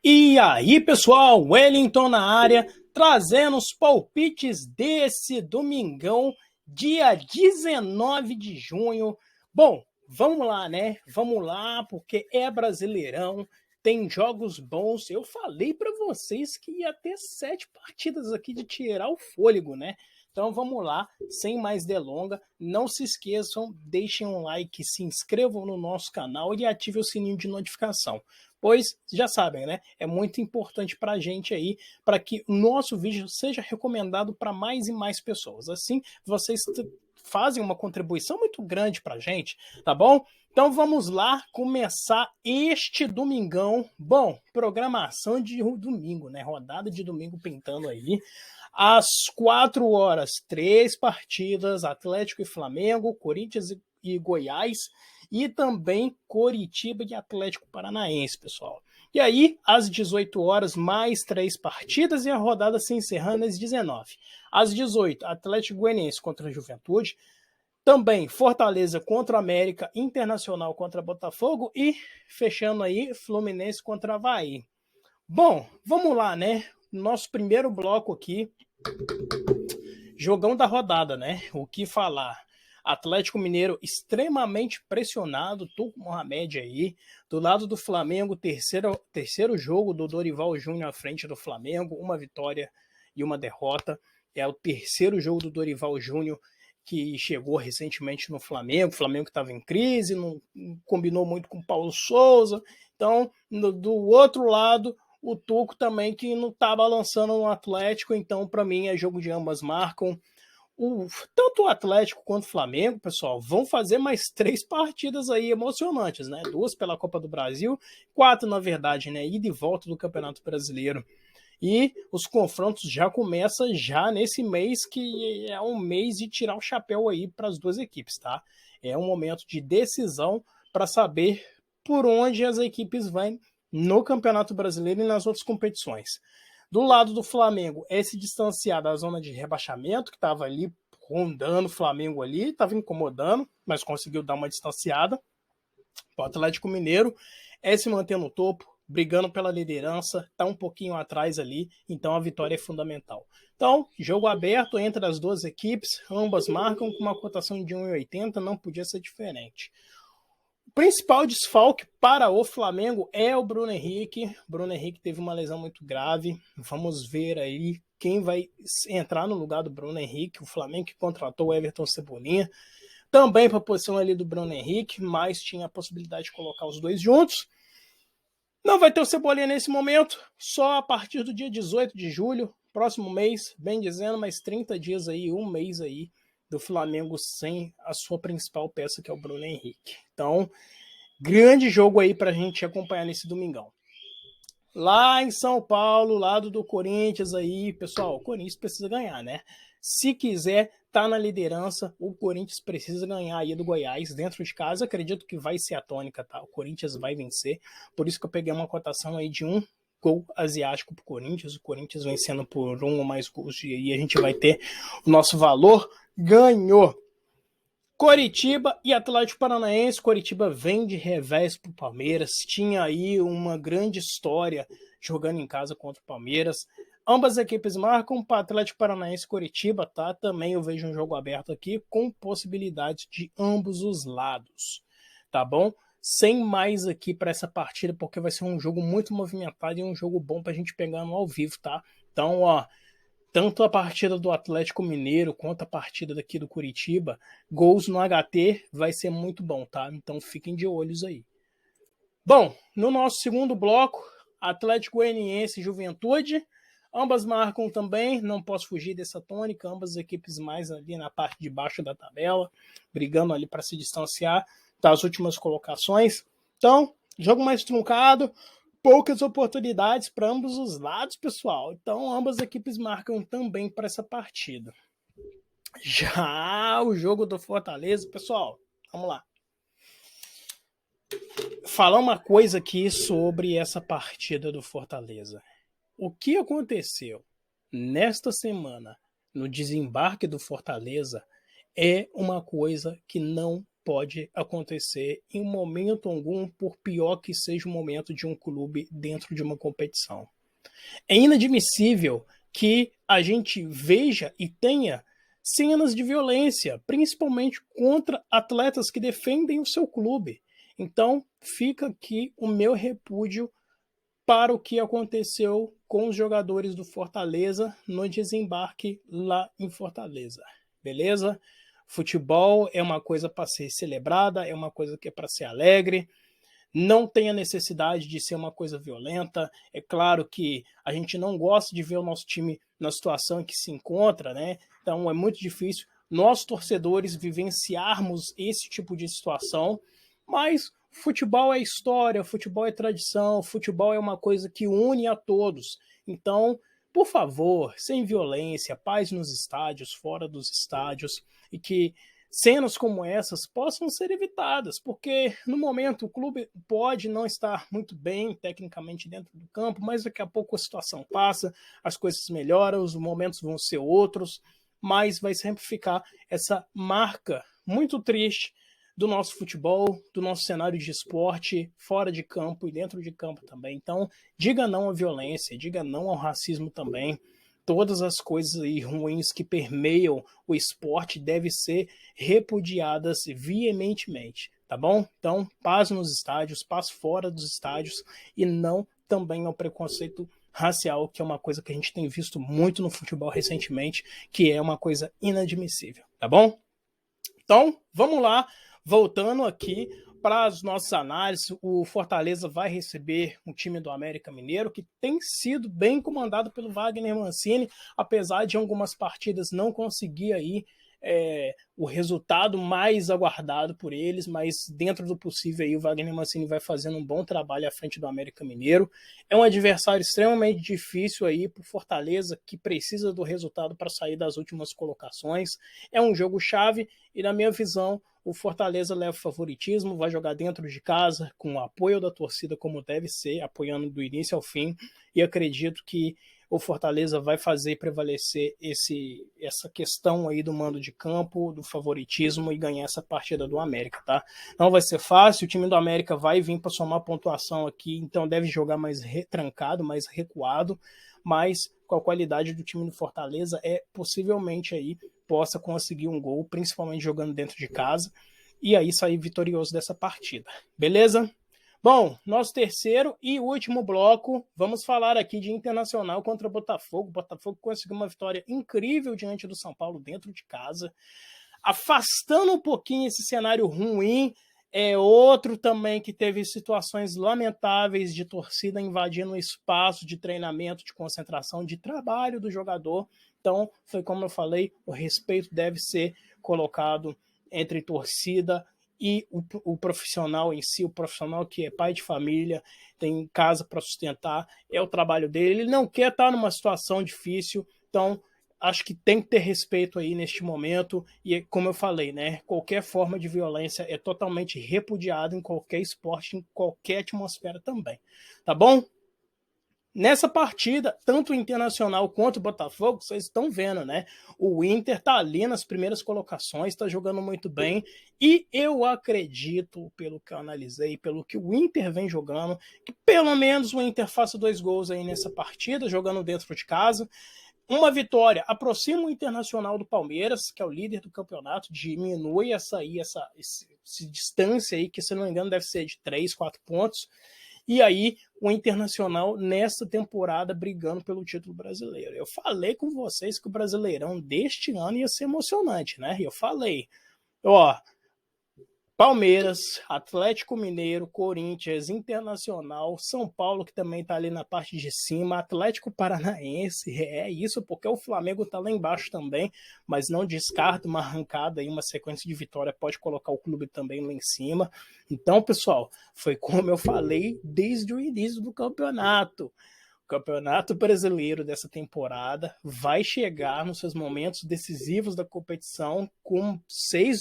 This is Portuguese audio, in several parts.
E aí, pessoal, Wellington na área, trazendo os palpites desse domingão, dia 19 de junho. Bom, vamos lá, né? Vamos lá, porque é Brasileirão, tem jogos bons. Eu falei para vocês que ia ter 7 partidas aqui de tirar o fôlego, né? Então vamos lá, sem mais delonga. Não se esqueçam, deixem um like, se inscrevam no nosso canal e ativem o sininho de notificação. Pois já sabem, né? É muito importante para a gente aí, para que o nosso vídeo seja recomendado para mais e mais pessoas. Assim, vocês fazem uma contribuição muito grande para a gente, tá bom? Então vamos lá começar este domingão. Bom, programação de domingo, né? Rodada de domingo pintando aí. Às 4 horas, 3 partidas: Atlético e Flamengo, Corinthians e Goiás, e também Coritiba e Atlético Paranaense, pessoal. E aí, às 18 horas, mais 3 partidas e a rodada se encerrando às 19. Às 18, Atlético Goianiense contra a Juventude, também Fortaleza contra o América, Internacional contra Botafogo e, fechando aí, Fluminense contra Avaí. Bom, vamos lá, né? Nosso primeiro bloco aqui, jogão da rodada, né? O que falar? Atlético Mineiro extremamente pressionado, Turco Mohamed aí. Do lado do Flamengo, terceiro jogo do Dorival Júnior à frente do Flamengo, uma vitória e uma derrota. É o terceiro jogo do Dorival Júnior que chegou recentemente no Flamengo. O Flamengo estava em crise, não combinou muito com o Paulo Souza. Então, do outro lado, o Tuco também, que não está balançando no Atlético. Então, para mim, é jogo de ambas marcam. Tanto o Atlético quanto o Flamengo, pessoal, vão fazer mais 3 partidas aí emocionantes, né? 2 pela Copa do Brasil, 4, na verdade, né? Ida e volta do Campeonato Brasileiro. E os confrontos já começam já nesse mês, que é um mês de tirar o chapéu aí para as duas equipes, tá? É um momento de decisão para saber por onde as equipes vão no Campeonato Brasileiro e nas outras competições. Do lado do Flamengo, é se distanciar da zona de rebaixamento, que estava ali rondando o Flamengo ali, estava incomodando, mas conseguiu dar uma distanciada. O Atlético Mineiro é se manter no topo, brigando pela liderança, está um pouquinho atrás ali, então a vitória é fundamental. Então, jogo aberto entre as duas equipes, ambas marcam com uma cotação de 1,80, não podia ser diferente. O principal desfalque para o Flamengo é o Bruno Henrique. Bruno Henrique teve uma lesão muito grave. Vamos ver aí quem vai entrar no lugar do Bruno Henrique. O Flamengo que contratou o Everton Cebolinha, também para a posição ali do Bruno Henrique, mas tinha a possibilidade de colocar os dois juntos. Não vai ter o Cebolinha nesse momento, só a partir do dia 18 de julho, próximo mês, bem dizendo, mais 30 dias aí, um mês aí, do Flamengo sem a sua principal peça, que é o Bruno Henrique. Então, grande jogo aí pra gente acompanhar nesse domingão. Lá em São Paulo, lado do Corinthians aí, pessoal, o Corinthians precisa ganhar, né? Se quiser tá na liderança, o Corinthians precisa ganhar aí do Goiás dentro de casa. Acredito que vai ser a tônica, tá? O Corinthians vai vencer. Por isso que eu peguei uma cotação aí de 1 gol asiático pro Corinthians. O Corinthians vencendo por 1 ou mais gols, e aí a gente vai ter o nosso valor. Ganhou! Coritiba e Atlético Paranaense. Coritiba vem de revés pro Palmeiras. Tinha aí uma grande história jogando em casa contra o Palmeiras. Ambas equipes marcam para Atlético Paranaense e Coritiba, tá? Também eu vejo um jogo aberto aqui com possibilidades de ambos os lados, tá bom? Sem mais aqui para essa partida, porque vai ser um jogo muito movimentado e um jogo bom para a gente pegar no ao vivo, tá? Então, ó, tanto a partida do Atlético Mineiro quanto a partida daqui do Coritiba, gols no HT vai ser muito bom, tá? Então fiquem de olhos aí. Bom, no nosso segundo bloco, Atlético Goianiense e Juventude, ambas marcam também, não posso fugir dessa tônica, ambas equipes mais ali na parte de baixo da tabela, brigando ali para se distanciar das últimas colocações. Então, jogo mais truncado, poucas oportunidades para ambos os lados, pessoal. Então, ambas equipes marcam também para essa partida. Já o jogo do Fortaleza, pessoal, vamos lá. Falar uma coisa aqui sobre essa partida do Fortaleza. O que aconteceu nesta semana no desembarque do Fortaleza é uma coisa que não pode acontecer em momento algum, por pior que seja o momento de um clube dentro de uma competição. É inadmissível que a gente veja e tenha cenas de violência, principalmente contra atletas que defendem o seu clube. Então, fica aqui o meu repúdio para o que aconteceu com os jogadores do Fortaleza no desembarque lá em Fortaleza. Beleza? Futebol é uma coisa para ser celebrada, é uma coisa que é para ser alegre. Não tem a necessidade de ser uma coisa violenta. É claro que a gente não gosta de ver o nosso time na situação em que se encontra, né? Então é muito difícil nós, torcedores, vivenciarmos esse tipo de situação, mas futebol é história, futebol é tradição, futebol é uma coisa que une a todos. Então, por favor, sem violência, paz nos estádios, fora dos estádios, e que cenas como essas possam ser evitadas, porque no momento o clube pode não estar muito bem tecnicamente dentro do campo, mas daqui a pouco a situação passa, as coisas melhoram, os momentos vão ser outros, mas vai sempre ficar essa marca muito triste do nosso futebol, do nosso cenário de esporte, fora de campo e dentro de campo também. Então, diga não à violência, diga não ao racismo também. Todas as coisas ruins que permeiam o esporte devem ser repudiadas veementemente, tá bom? Então, paz nos estádios, paz fora dos estádios e não também ao preconceito racial, que é uma coisa que a gente tem visto muito no futebol recentemente, que é uma coisa inadmissível, tá bom? Então, vamos lá, voltando aqui para as nossas análises, o Fortaleza vai receber um time do América Mineiro que tem sido bem comandado pelo Wagner Mancini, apesar de algumas partidas não conseguir aí o resultado mais aguardado por eles, mas dentro do possível aí o Wagner Mancini vai fazendo um bom trabalho à frente do América Mineiro. É um adversário extremamente difícil aí para o Fortaleza, que precisa do resultado para sair das últimas colocações. É um jogo chave e, na minha visão, o Fortaleza leva favoritismo, vai jogar dentro de casa, com o apoio da torcida como deve ser, apoiando do início ao fim, e acredito que o Fortaleza vai fazer prevalecer essa questão aí do mando de campo, do favoritismo e ganhar essa partida do América, tá? Não vai ser fácil, o time do América vai vir para somar pontuação aqui, então deve jogar mais retrancado, mais recuado, mas com a qualidade do time do Fortaleza possivelmente aí possa conseguir um gol, principalmente jogando dentro de casa, e aí sair vitorioso dessa partida. Beleza? Bom, nosso terceiro e último bloco, vamos falar aqui de Internacional contra Botafogo. Botafogo conseguiu uma vitória incrível diante do São Paulo dentro de casa, afastando um pouquinho esse cenário ruim. É outro também que teve situações lamentáveis de torcida invadindo o espaço de treinamento, de concentração, de trabalho do jogador. Então, foi como eu falei, o respeito deve ser colocado entre torcida e o profissional em si, o profissional que é pai de família, tem casa para sustentar, é o trabalho dele. Ele não quer estar numa situação difícil, então acho que tem que ter respeito aí neste momento, e como eu falei, né, qualquer forma de violência é totalmente repudiada em qualquer esporte, em qualquer atmosfera também, tá bom? Nessa partida, tanto o Internacional quanto o Botafogo, vocês estão vendo, né? O Inter tá ali nas primeiras colocações, tá jogando muito bem, e eu acredito, pelo que eu analisei, pelo que o Inter vem jogando, que pelo menos o Inter faça 2 gols aí nessa partida, jogando dentro de casa. Uma vitória aproxima o Internacional do Palmeiras, que é o líder do campeonato, diminui essa distância aí, que se não me engano deve ser de 3, 4 pontos. E aí, o Internacional nessa temporada brigando pelo título brasileiro. Eu falei com vocês que o Brasileirão deste ano ia ser emocionante, né? Eu falei, ó, Palmeiras, Atlético Mineiro, Corinthians, Internacional, São Paulo, que também tá ali na parte de cima, Atlético Paranaense, é isso, porque o Flamengo tá lá embaixo também, mas não descarta uma arrancada aí, uma sequência de vitória, pode colocar o clube também lá em cima. Então, pessoal, foi como eu falei desde o início do campeonato. O Campeonato Brasileiro dessa temporada vai chegar nos seus momentos decisivos da competição com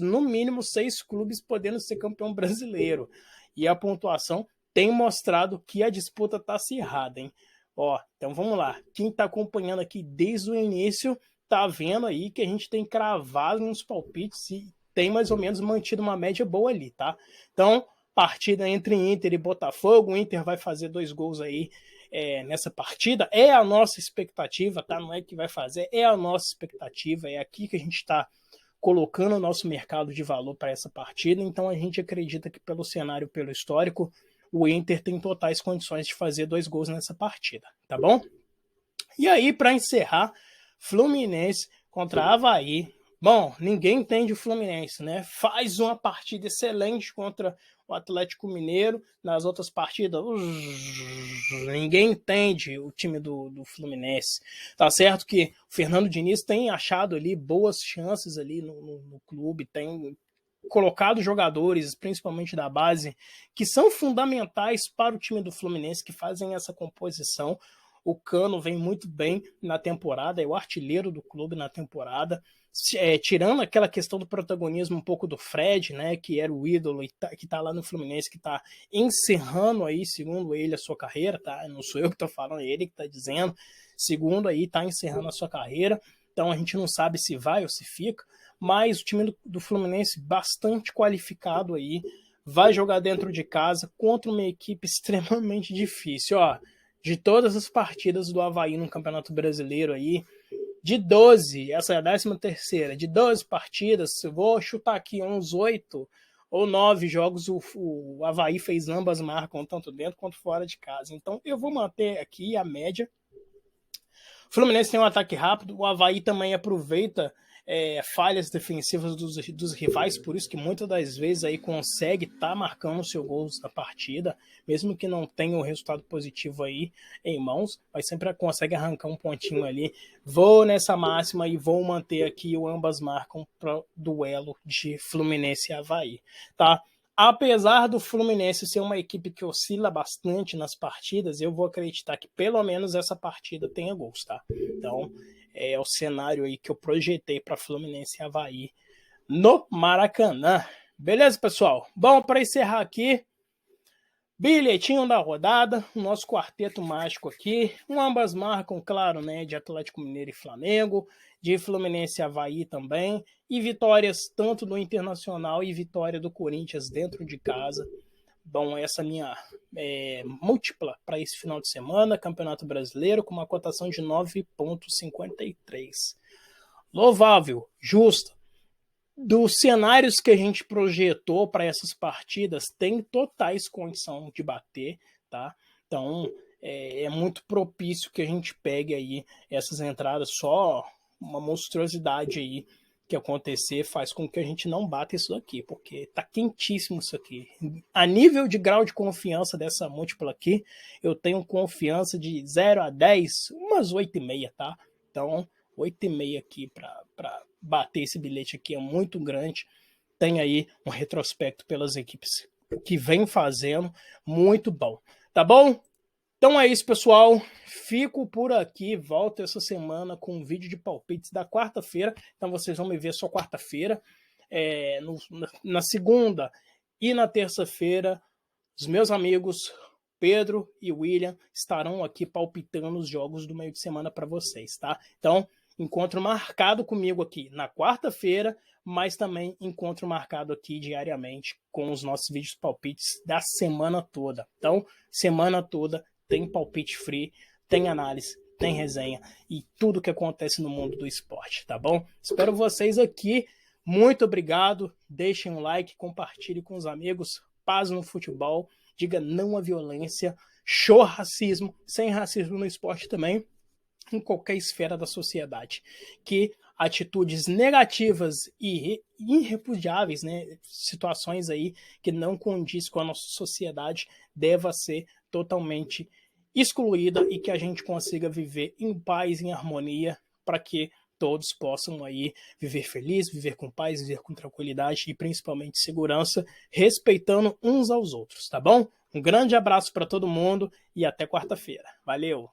no mínimo 6 clubes podendo ser campeão brasileiro. E a pontuação tem mostrado que a disputa está acirrada, hein? Ó, então vamos lá. Quem está acompanhando aqui desde o início tá vendo aí que a gente tem cravado uns palpites e tem mais ou menos mantido uma média boa ali, tá? Então, partida entre Inter e Botafogo, o Inter vai fazer 2 gols aí nessa partida, é a nossa expectativa, tá? Não é que vai fazer, é a nossa expectativa, é aqui que a gente está colocando o nosso mercado de valor para essa partida, então a gente acredita que pelo cenário, pelo histórico, o Inter tem totais condições de fazer 2 gols nessa partida, tá bom? E aí, para encerrar, Fluminense contra Avaí. Bom, ninguém entende o Fluminense, né? Faz uma partida excelente contra o Atlético Mineiro. Nas outras partidas, ninguém entende o time do Fluminense. Tá certo que o Fernando Diniz tem achado ali boas chances ali no clube, tem colocado jogadores, principalmente da base, que são fundamentais para o time do Fluminense, que fazem essa composição. O Cano vem muito bem na temporada, é o artilheiro do clube na temporada, tirando aquela questão do protagonismo um pouco do Fred, né, que era o ídolo e que está lá no Fluminense, que está encerrando aí, segundo ele, a sua carreira, tá? Não sou eu que estou falando, é ele que está dizendo, segundo aí, está encerrando a sua carreira, então a gente não sabe se vai ou se fica, mas o time do Fluminense bastante qualificado aí, vai jogar dentro de casa contra uma equipe extremamente difícil, ó. De todas as partidas do Avaí no Campeonato Brasileiro aí, de 12, essa é a 13ª, de 12 partidas, eu vou chutar aqui uns 8 ou 9 jogos, o Avaí fez ambas marcas, tanto dentro quanto fora de casa. Então eu vou manter aqui a média. O Fluminense tem um ataque rápido, o Avaí também aproveita falhas defensivas dos rivais, por isso que muitas das vezes aí consegue estar marcando o seu gol na partida, mesmo que não tenha um resultado positivo aí em mãos, mas sempre consegue arrancar um pontinho ali. Vou nessa máxima e vou manter aqui o ambas marcam para o duelo de Fluminense e Avaí, tá? Apesar do Fluminense ser uma equipe que oscila bastante nas partidas, eu vou acreditar que pelo menos essa partida tenha gols, tá? Então, é o cenário aí que eu projetei para Fluminense e Avaí no Maracanã. Beleza, pessoal? Bom, para encerrar aqui, bilhetinho da rodada, o nosso quarteto mágico aqui, ambas marcam, claro, né, de Atlético Mineiro e Flamengo, de Fluminense e Avaí também, e vitórias tanto do Internacional e vitória do Corinthians dentro de casa. Bom, essa minha múltipla para esse final de semana, Campeonato Brasileiro, com uma cotação de 9,53. Louvável, justa. Dos cenários que a gente projetou para essas partidas, tem totais condição de bater, tá? Então, é muito propício que a gente pegue aí essas entradas, só uma monstruosidade aí que acontecer faz com que a gente não bata isso aqui, porque tá quentíssimo isso aqui. A nível de grau de confiança dessa múltipla aqui, eu tenho confiança de 0 a 10, umas 8,5, tá? Então, 8,5 aqui para bater esse bilhete aqui é muito grande. Tem aí um retrospecto pelas equipes que vem fazendo, muito bom. Tá bom? Então é isso, pessoal. Fico por aqui. Volto essa semana com um vídeo de palpites da quarta-feira. Então vocês vão me ver só quarta-feira. Na segunda e na terça-feira, os meus amigos Pedro e William estarão aqui palpitando os jogos do meio de semana para vocês, tá? Então, encontro marcado comigo aqui na quarta-feira, mas também encontro marcado aqui diariamente com os nossos vídeos palpites da semana toda. Então, semana toda tem palpite free, tem análise, tem resenha e tudo que acontece no mundo do esporte, tá bom? Espero vocês aqui. Muito obrigado. Deixem um like, compartilhe com os amigos. Paz no futebol. Diga não à violência. Show racismo. Sem racismo no esporte também. Em qualquer esfera da sociedade. Que atitudes negativas e irrepudiáveis, né, situações aí que não condiz com a nossa sociedade, deva ser totalmente excluída e que a gente consiga viver em paz, em harmonia, para que todos possam aí viver feliz, viver com paz, viver com tranquilidade e principalmente segurança, respeitando uns aos outros, tá bom? Um grande abraço para todo mundo e até quarta-feira. Valeu!